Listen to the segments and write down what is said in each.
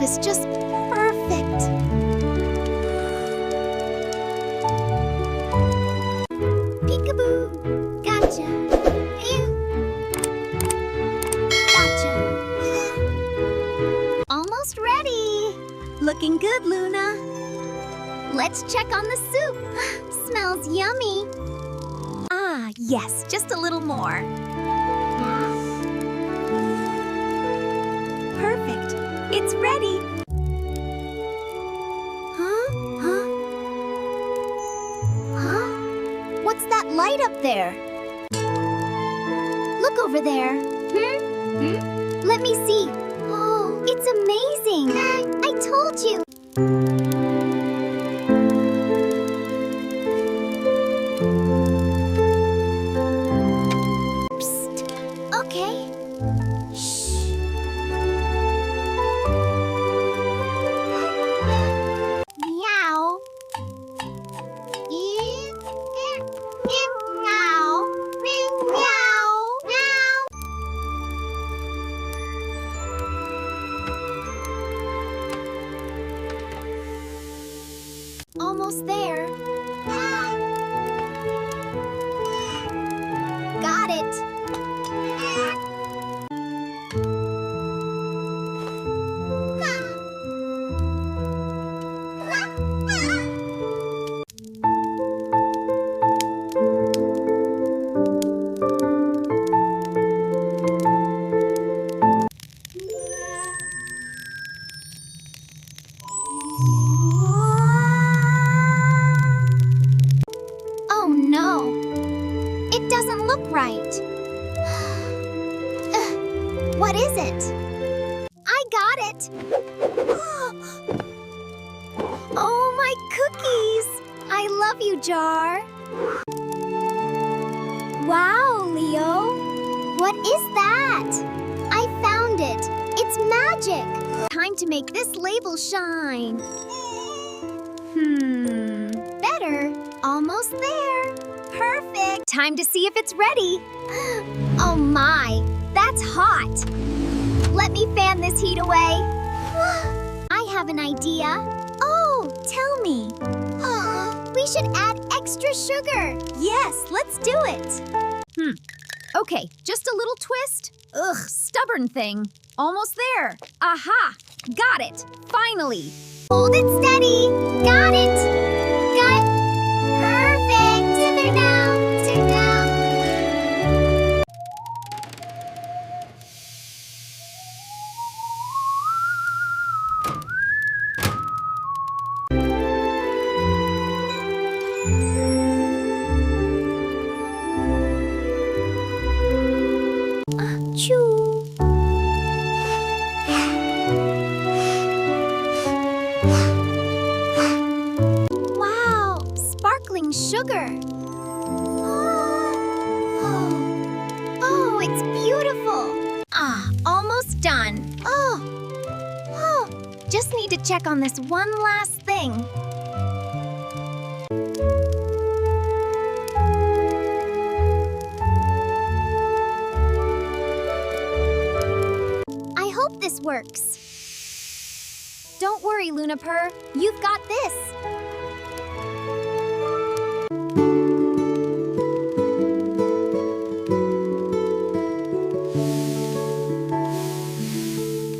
is just perfect. Peekaboo. Gotcha. Phew. Gotcha. Almost ready. Looking good, Luna. Let's check on the soup. Smells yummy. Ah, yes, just a little more. Perfect. It's ready. Huh? What's that light up there? Look over there. Let me see. Oh, it's amazing. I told you. Psst. Okay. Shh. Meow. Meow. Meow. Meow. Almost there. Got it. Oh no, it doesn't look right. What is it? I got it. Oh, my cookies. I love you, Jar. Wow, Leo. What is that? I found it. It's magic. Time to make this label shine. Better. Almost there. Perfect. Time to see if it's ready. Oh my, that's hot. Let me fan this heat away. I have an idea. Oh, tell me. We should add extra sugar. Yes, let's do it. Okay, just a little twist. Ugh, stubborn thing. Almost there. Aha, got it. Finally. Hold it steady. Got it. Got it. Perfect. Sit down. Sit down. Achoo. Wow, sparkling sugar. Oh, it's beautiful. Ah, almost done. Oh, just need to check on this one last thing. I hope this works. Don't worry, Luna Purr. You've got this.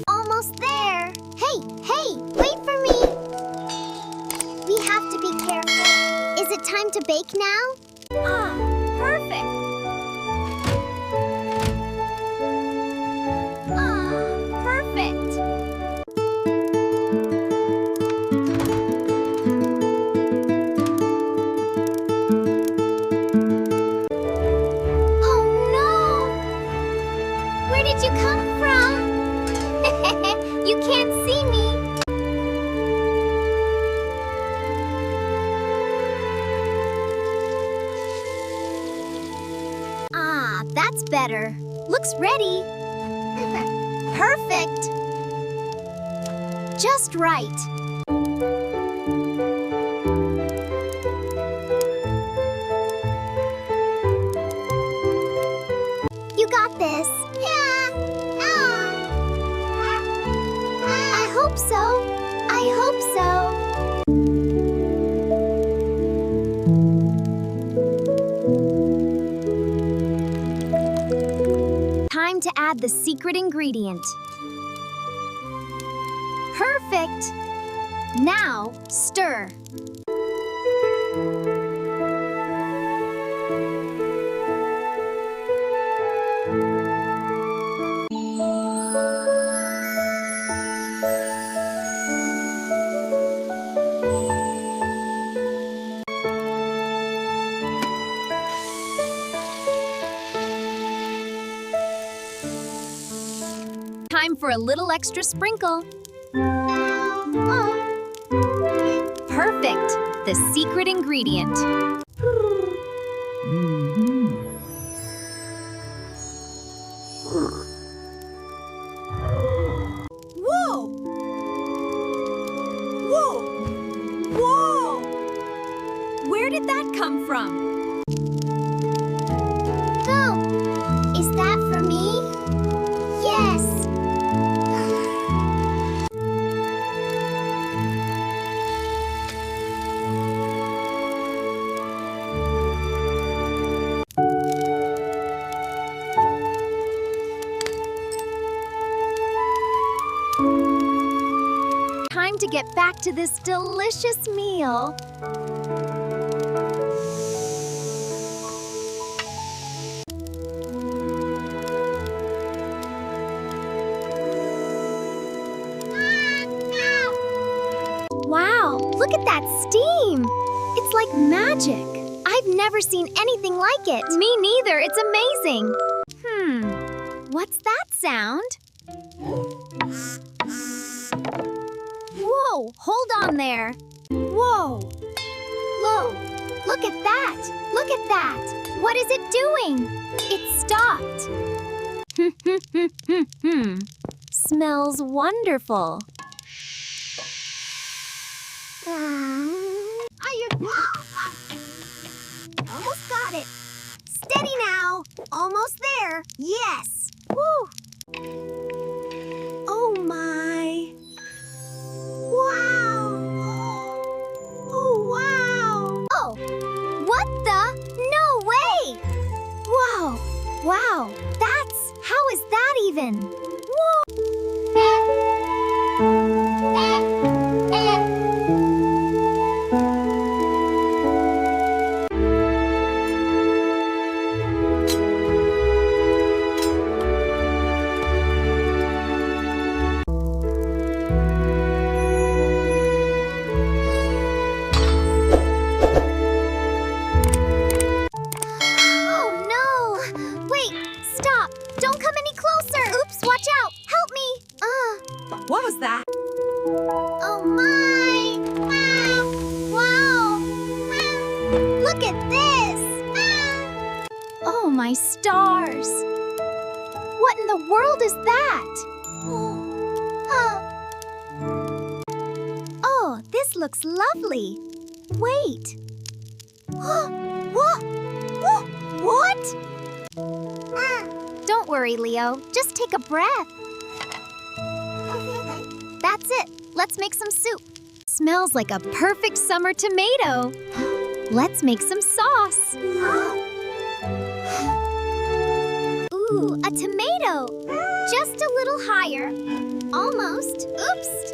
Almost there. Hey, wait for me. We have to be careful. Is it time to bake now? Ah, perfect. Perfect. Oh no! Where did you come from? You can't see me. Ah, that's better. Looks ready. Perfect. Just right. You got this. Yeah. I hope so. Time to add the secret ingredient. Perfect! Now, stir. Time for a little extra sprinkle. Perfect! The secret ingredient. Whoa! Whoa! Whoa! Where did that come from? Oh, is that for me? Yes! Time to get back to this delicious meal. Wow, look at that steam! It's like magic. I've never seen anything like it. Me neither, it's amazing. What's that sound? Whoa, hold on there. Whoa. Whoa, look at that. Look at that. What is it doing? It stopped. Smells wonderful. Almost got it. Steady now. Almost there. Yes. Woo. Oh my. Wow. Oh wow. Oh, what the? No way! Whoa, wow, how is that even? Whoa! What was that? Oh my! Wow! Look at this! Oh, my stars! What in the world is that? Oh, this looks lovely. Wait. What? Don't worry, Leo. Just take a breath. That's it. Let's make some soup. Smells like a perfect summer tomato. Let's make some sauce. Ooh, a tomato. Just a little higher. Almost. Oops.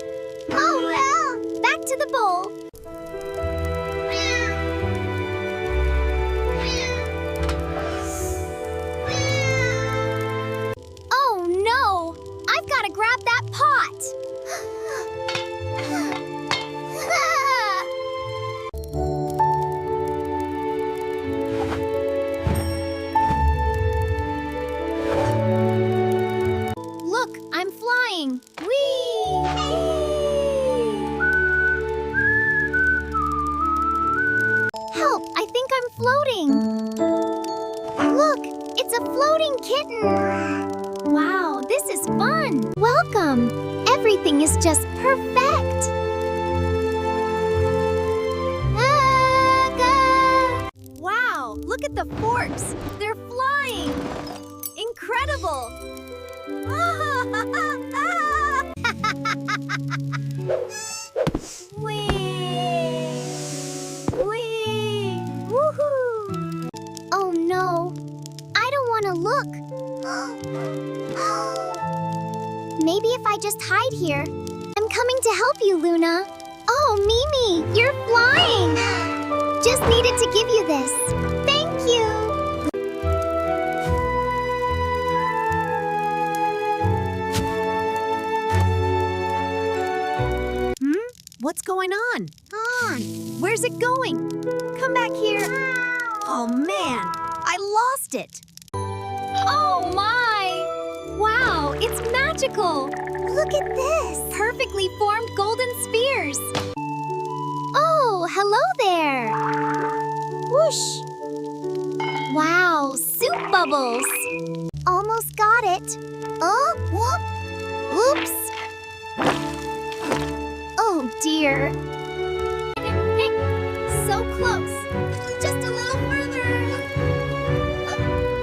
Oh well. Back to the bowl. Oh no! I've got to grab that pot. Look, I'm flying. Whee! Help, I think I'm floating. Look, it's a floating kitten. Wow, this is fun. Welcome. Everything is just perfect. Wow, look at the forks. They're flying. Incredible. Whee! Whee! Woohoo! Oh no. I don't want to look. Maybe if I just hide here. I'm coming to help you, Luna. Oh, Mimi, you're flying. Just needed to give you this. Thank you. What's going on? Where's it going? Come back here. Oh, man. I lost it. Oh, my. Wow, it's magical. Look at this. Perfectly formed golden spheres. Oh, hello there. Whoosh. Wow, soup bubbles. Almost got it. Oh, whoop. Oops. Oh, dear. So close. Just a little further.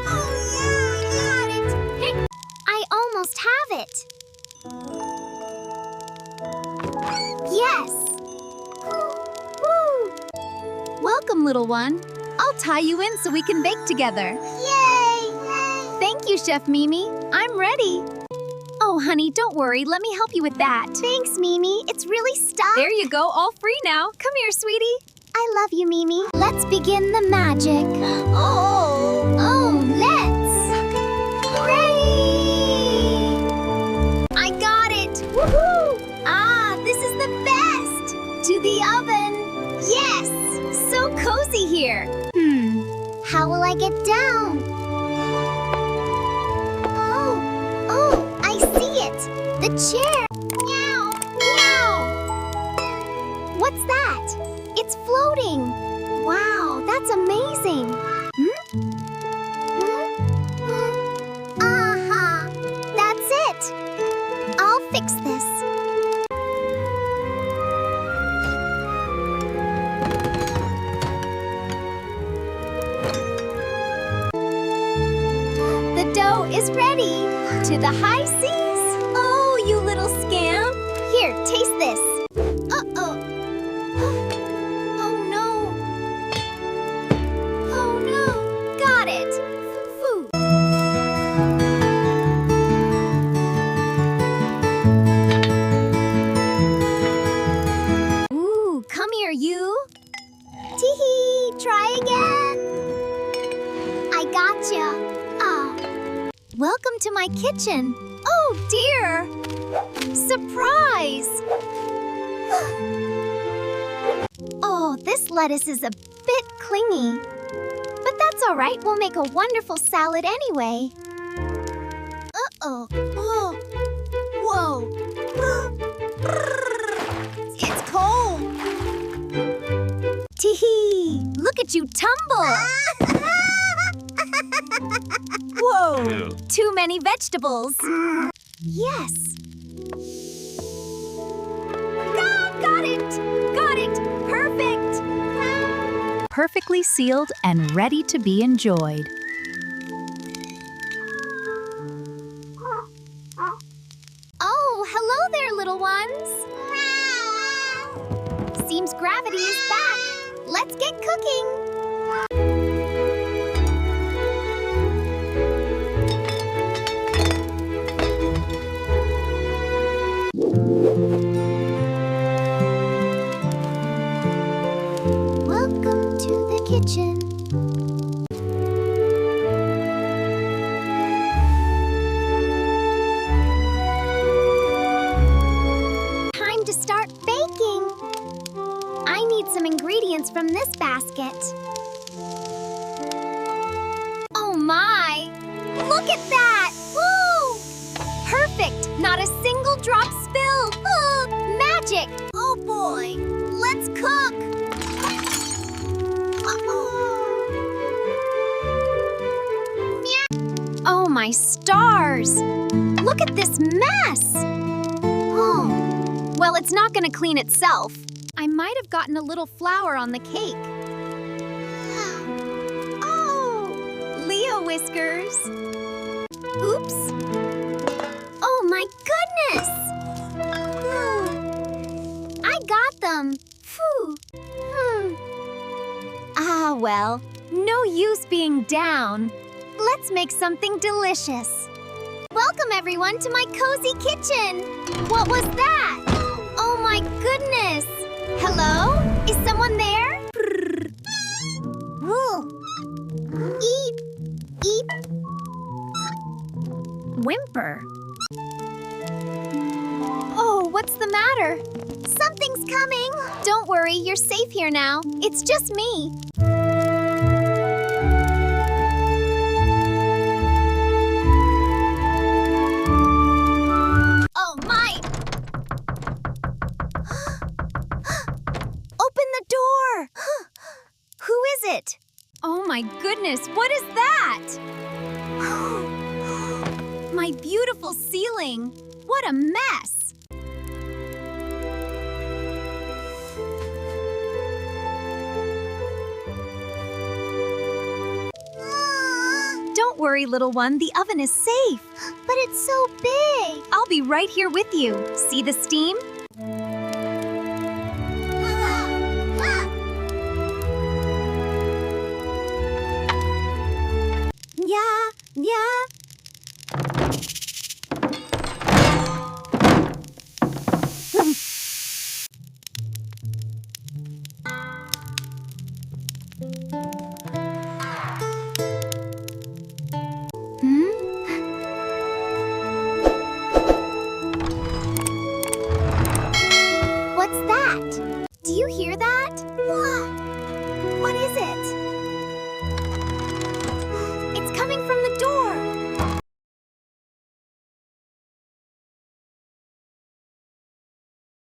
Oh, yeah, I got it. I almost have it. Yes. Woo. Welcome, little one. I'll tie you in so we can bake together. Yay! Thank you, Chef Mimi. I'm ready. Oh, honey, don't worry. Let me help you with that. Thanks, Mimi. It's really stuck. There you go, all free now. Come here, sweetie. I love you, Mimi. Let's begin the magic. Oh, let's. Ready! I got it. Woohoo! Ah, this is the best. To the oven. Yes! So cozy here. How will I get down? Oh, I see it. The chair. Meow, meow. What's that? It's floating. Wow, that's amazing. Uh-huh. That's it. I'll fix this. The dough is ready. To the high seas. Oh, you little scamp. Here, taste this. Uh-oh. Oh, no. Oh, no. Got it. Food. Ooh, come here, you. Tee-hee, try again. I gotcha. Welcome to my kitchen. Oh, dear. Surprise. Oh, this lettuce is a bit clingy. But that's all right. We'll make a wonderful salad anyway. Uh-oh. Oh. Whoa. It's cold. Tee-hee. Look at you tumble. Whoa. Too many vegetables. Yes. Got it. Got it. Perfect. Perfectly sealed and ready to be enjoyed. Oh, hello there, little ones. Seems gravity is back. Let's get cooking. Welcome to the kitchen. Time to start baking. I need some ingredients from this basket. Oh my! Look at that! Woo! Perfect! Not a single drop spilled! Magic! Oh boy! Let's cook! Oh my stars! Look at this mess! Oh, well, it's not gonna clean itself. I might have gotten a little flour on the cake. Oh, Leo whiskers. Oops. Oh my goodness! I got them. Phew. Ah, well, no use being down. Let's make something delicious. Welcome Welcome everyone to my cozy kitchen. What was that? Oh my goodness. Hello? Is someone there? Eat. Eat. Whimper. Oh, what's the matter? Something's coming. Don't worry, you're safe here now. It's just me. Oh my! Open the door! Who is it? Oh my goodness, what is that? My beautiful ceiling. What a mess. Don't worry, little one, the oven is safe. But it's so big. I'll be right here with you. See the steam?